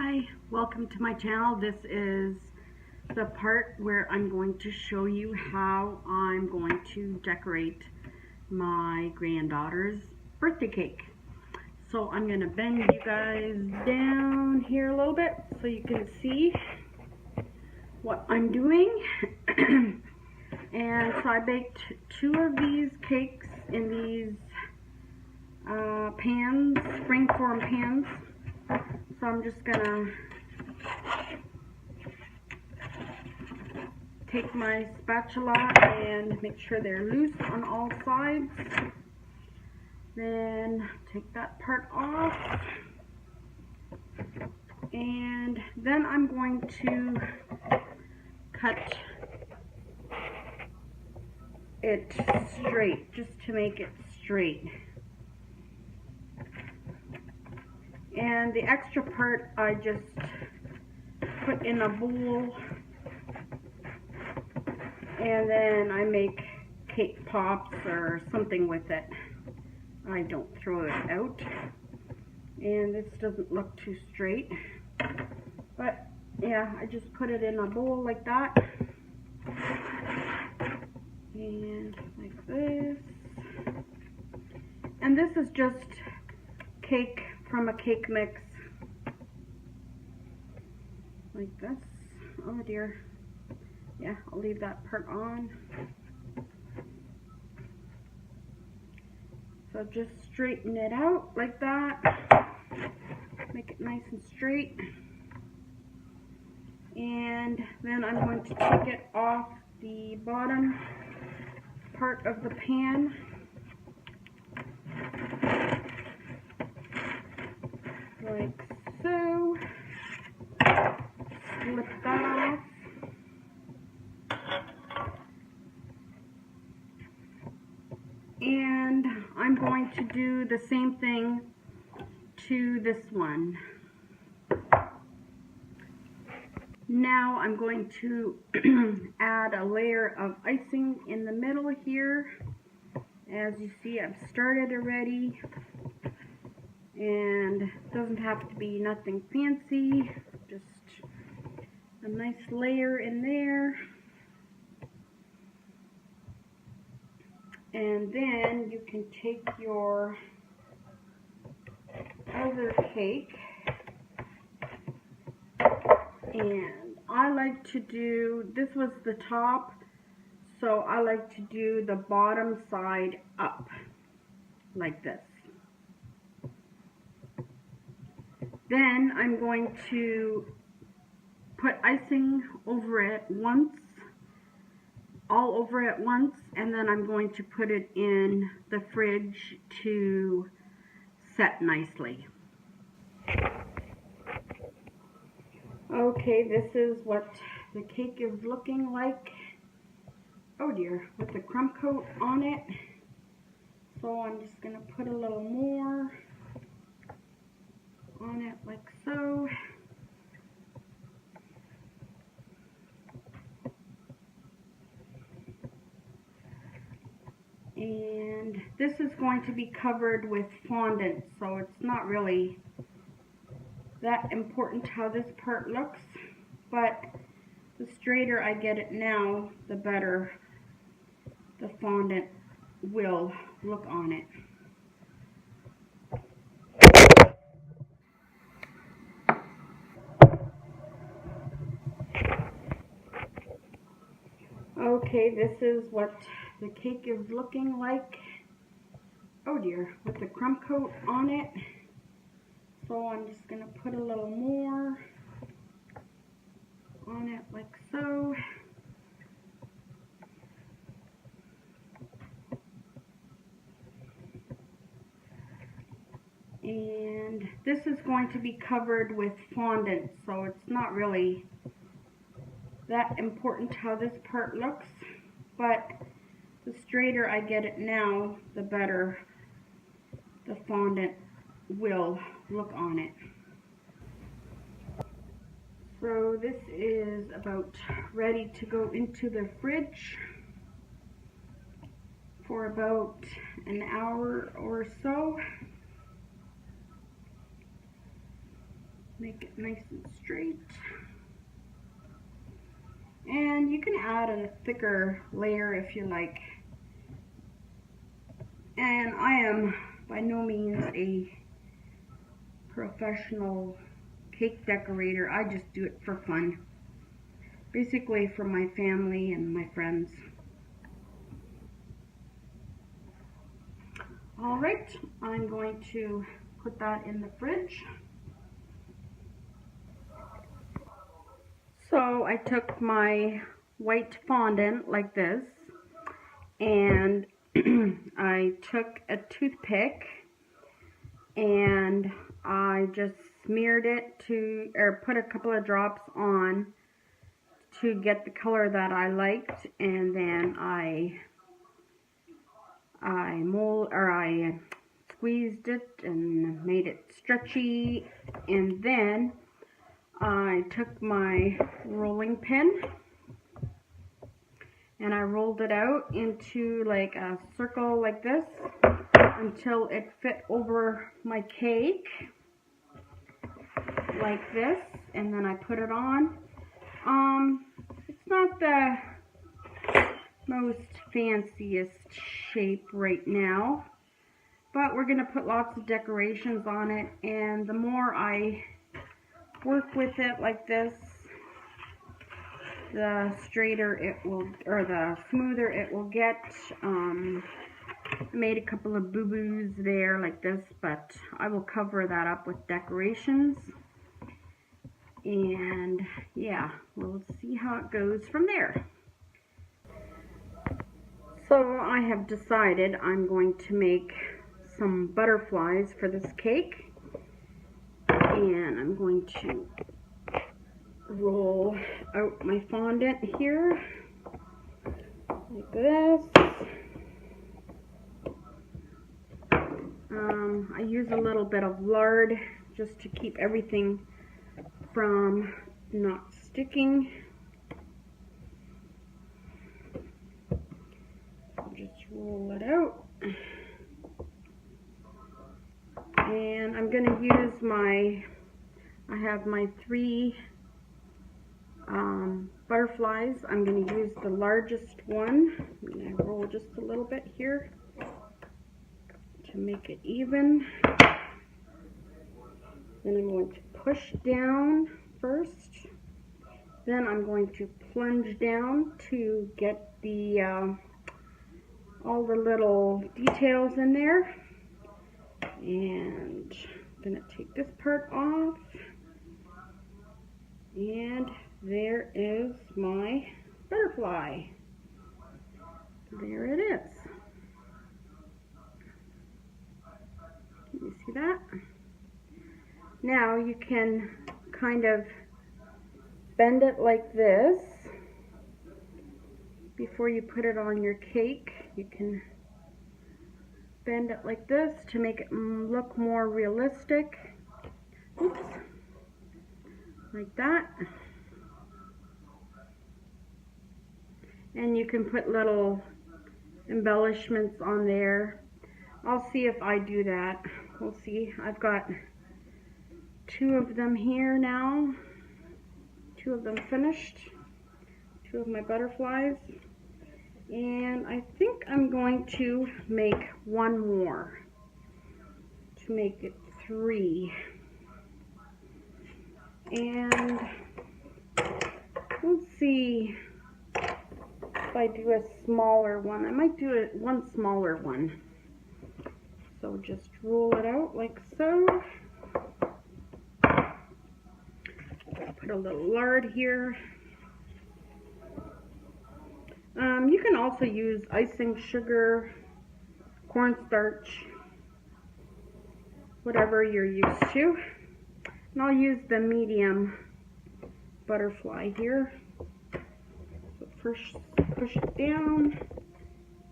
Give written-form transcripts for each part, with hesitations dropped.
Hi, welcome to my channel. This is the part where I'm going to show you how I'm going to decorate my granddaughter's birthday cake. So I'm going to bend you guys down here a little bit so you can see what I'm doing. And so I baked 2 of these cakes in these pans, springform pans. So I'm just gonna take my spatula and make sure they're loose on all sides. Then take that part off. And then I'm going to cut it straight, just to make it straight. And the extra part I just put in a bowl, and then I make cake pops or something with it. I don't throw it out. And this doesn't look too straight, but yeah, I just put it in a bowl like that, and like this. And this is just cake from a cake mix, like this. Oh dear. Yeah, I'll leave that part on. So just straighten it out like that. Make it nice and straight. And then I'm going to take it off the bottom part of the pan. Like so. Flip that off. And I'm going to do the same thing to this one. Now I'm going to add a layer of icing in the middle here. As you see, I've started already, and it doesn't have to be nothing fancy, just a nice layer in there. And then you can take your other cake, and I like to do, this was the top, so I like to do the bottom side up, like this. Then I'm going to put icing over it once, all over it once, and then I'm going to put it in the fridge to set nicely. Okay, this is what the cake is looking like. Oh dear, with the crumb coat on it. So I'm just going to put a little more on it like so. And this is going to be covered with fondant, so it's not really that important how this part looks, but the straighter I get it now, the better the fondant will look on it. Okay, this is what the cake is looking like. Oh dear, with the crumb coat on it. So I'm just going to put a little more on it like so. And this is going to be covered with fondant, so it's not really that important how this part looks, but the straighter I get it now, the better the fondant will look on it. So this is about ready to go into the fridge for about an hour or so. make it nice and straight. And you can add a thicker layer if you like. And I am by no means a professional cake decorator. I just do it for fun. Basically for my family and my friends. Alright, I'm going to put that in the fridge. So I took my white fondant like this, and I took a toothpick and I just smeared it or put a couple of drops on to get the color that I liked, and then I squeezed it and made it stretchy, and then I took my rolling pin and I rolled it out into like a circle like this until it fit over my cake like this, and then I put it on. It's not the most fanciest shape right now, but we're gonna put lots of decorations on it, and the more I work with it like this, the straighter it will, or the smoother it will get. I made a couple of boo-boos there like this, but I will cover that up with decorations. And yeah, we'll see how it goes from there. So I have decided I'm going to make some butterflies for this cake, and I'm going to roll out my fondant here like this. I use a little bit of lard just to keep everything from not sticking. I'll just roll it out, and I'm going to use I have my 3 butterflies. I'm going to use the largest one. I'm going to roll just a little bit here to make it even. Then I'm going to push down first. Then I'm going to plunge down to get the all the little details in there. And I'm going to take this part off. And there is my butterfly. There it is. Can you see that? Now you can kind of bend it like this before you put it on your cake. You can bend it like this to make it look more realistic. Oops. Like that. And you can put little embellishments on there. I'll see if I do that. We'll see. I've got 2 of them here now. 2 of them finished. 2 of my butterflies. And I think I'm going to make 1 more to make it 3. And let's see if I do a smaller one. I might do one smaller one. So just roll it out like so. Put a little lard here. You can also use icing sugar, cornstarch, whatever you're used to. And I'll use the medium butterfly here. So first push it down,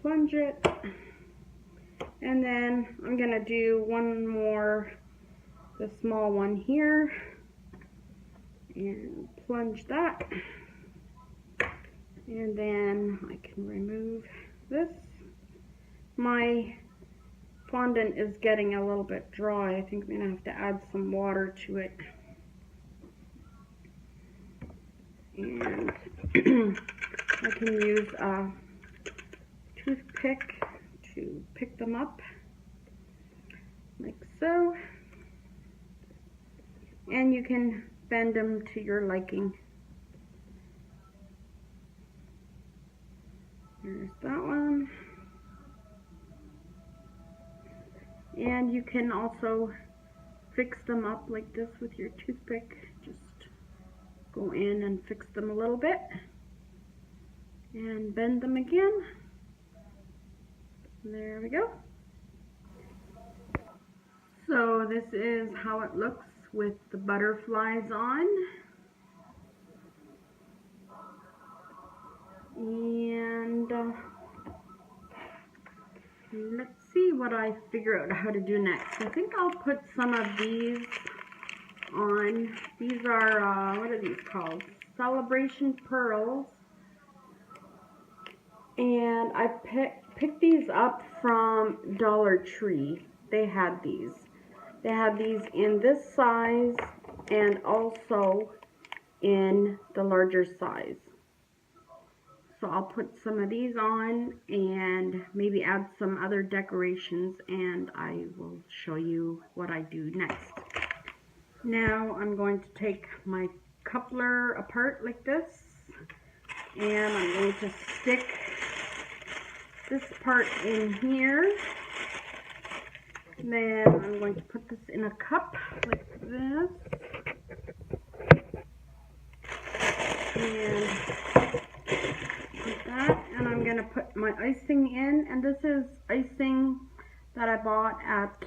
plunge it, and then I'm going to do 1 more, the small one here, and plunge that. And then I can remove this. My fondant is getting a little bit dry. I think I'm going to have to add some water to it. And I can use a toothpick to pick them up, like so. And you can bend them to your liking. There's that one. And you can also fix them up like this with your toothpick. Just go in and fix them a little bit and bend them again. There we go. So this is how it looks with the butterflies on. And let's see what I figure out how to do next. I think I'll put some of these on. These are, what are these called? Celebration pearls. And I picked these up from Dollar Tree. They had these. They had these in this size and also in the larger size. So I'll put some of these on and maybe add some other decorations, and I will show you what I do next. Now I'm going to take my coupler apart like this, and I'm going to stick this part in here. Then I'm going to put this in a cup like this. And put that, and I'm going to put my icing in, and this is icing that I bought at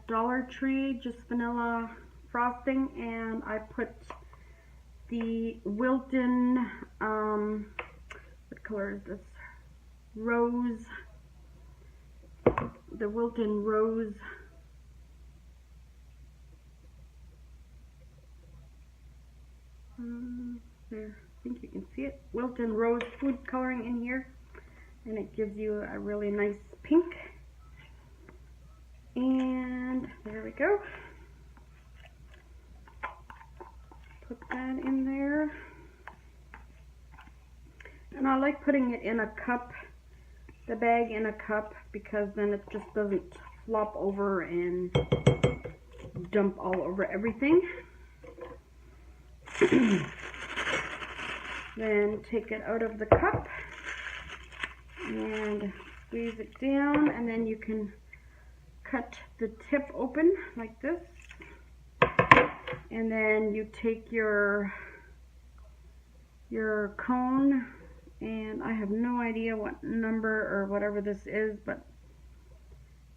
Dollar Tree, just vanilla frosting, and I put the Wilton, what color is this? Rose. The Wilton Rose. There, I think you can see it. Wilton Rose food coloring in here, and it gives you a really nice pink. And there we go. Put that in there. And I like putting it in a cup, the bag in a cup, because then it just doesn't flop over and dump all over everything. Then take it out of the cup and squeeze it down, and then you can cut the tip open like this, and then you take your cone, and I have no idea what number or whatever this is, but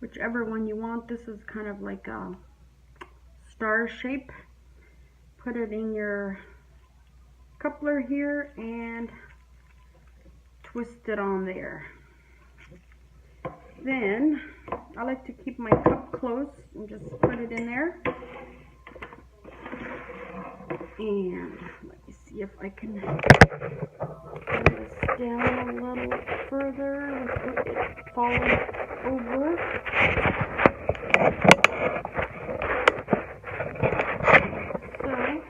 whichever one you want. This is kind of like a star shape. Put it in your coupler here and twist it on there. Then I like to keep my cup close and just put it in there. And let me see if I can bring this down a little further without it falling over. So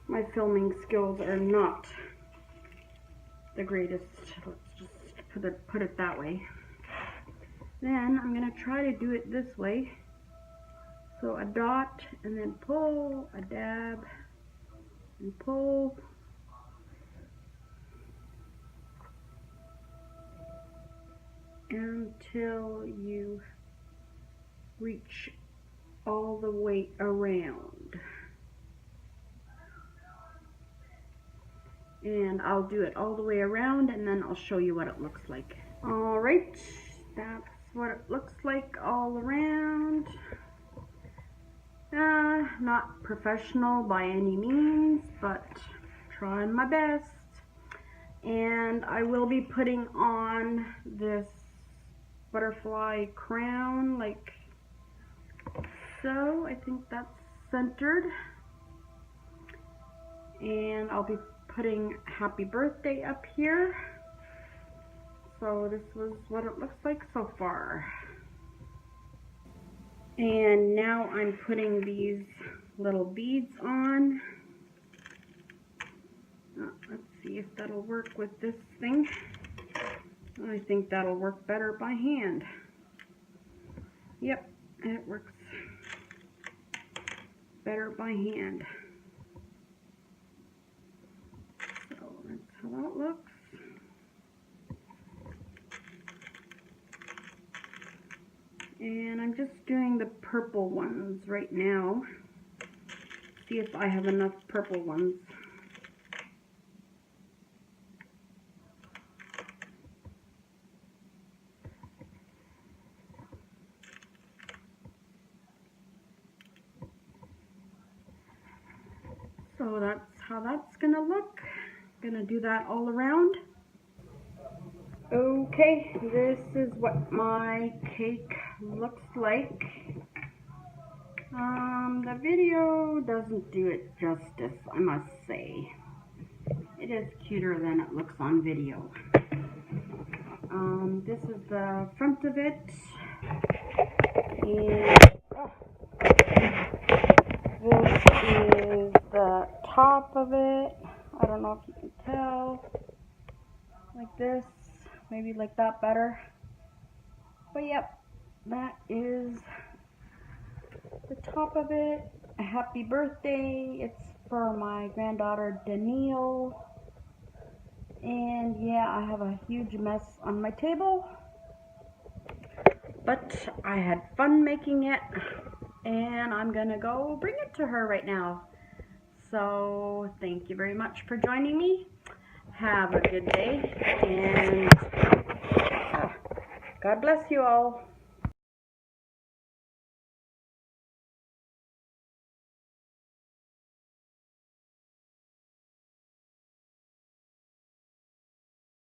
my filming skills are not the greatest. Let's just put it that way. Then I'm going to try to do it this way. So a dot, and then pull, a dab, and pull. Until you reach all the way around. And I'll do it all the way around, and then I'll show you what it looks like. Alright, that's what it looks like all around. Not professional by any means, but trying my best. And I will be putting on this butterfly crown like so. I think that's centered. And I'll be putting happy birthday up here. So this was what it looks like so far. And now I'm putting these little beads on. Let's see if that'll work with this thing. I think that'll work better by hand. Yep, it works better by hand. So that's how that looks. And I'm just doing the purple ones right now. See if I have enough purple ones. So that's how that's gonna look. Gonna do that all around. Okay, this is what my cake looks like. The video doesn't do it justice, I must say. It is cuter than it looks on video. This is the front of it, and this is the top of it. I don't know if you can tell, like this, maybe like that better. But yep, that is the top of it. A happy birthday. It's for my granddaughter Danielle. And yeah, I have a huge mess on my table, but I had fun making it, and I'm gonna go bring it to her right now. So thank you very much for joining me. Have a good day, and God bless you all.